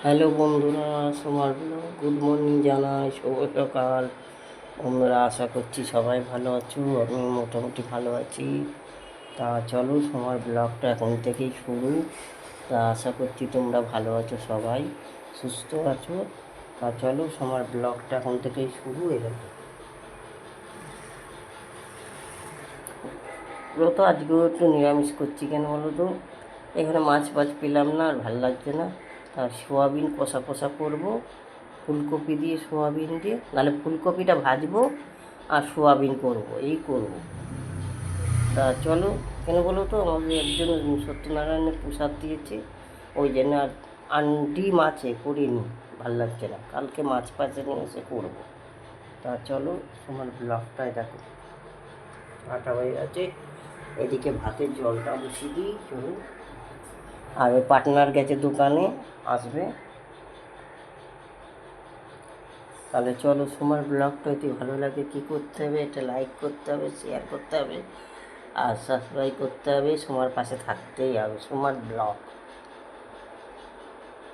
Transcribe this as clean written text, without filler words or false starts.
Hello বন্ধুরা, সবার good morning জানাই, শুভ সকাল। বন্ধুরা, আশা করছি সবাই ভালো আছো। আমি মোটামুটি ভালো আছি। তা চলো, সবার ব্লগটা এখন থেকেই শুরু। তা আশা করছি তোমরা ভালো আছো, সবাই সুস্থ আছো। তা চলো, সবার ব্লগটা এখন থেকেই শুরু। এরকম তো আজকেও একটু নিরামিষ করছি, কেন বলো তো? এখানে মাছ ফাছ পেলাম না, আর ভালো লাগছে না। তা সোয়াবিন কষা কষা করবো, ফুলকপি দিয়ে সোয়াবিন দিয়ে, নাহলে ফুলকপিটা ভাজবো আর সোয়াবিন করবো, এই করবো। তা চলো, কেন বলো তো, আমাদের একজন সত্যনারায়ণের প্রসাদ দিয়েছে, ওই জন্য আর ডিম আছে, করিনি, ভাল লাগছে না। কালকে মাছ ফাছে নিয়ে এসে করবো। তা চলো, তোমার ব্লগটায় দেখো। আটা হয়ে গেছে, এদিকে ভাতের জলটা বসিয়ে দিই, চলো। আর ওই পার্টনার গেছে দোকানে, আসবে। তাহলে চলো, তোমার ব্লগটা যদি ভালো লাগে কী করতে হবে? এটা লাইক করতে হবে, শেয়ার করতে হবে, আর সাবস্ক্রাইব করতে হবে। তোমার পাশে থাকতেই হবে। তোমার ব্লগ।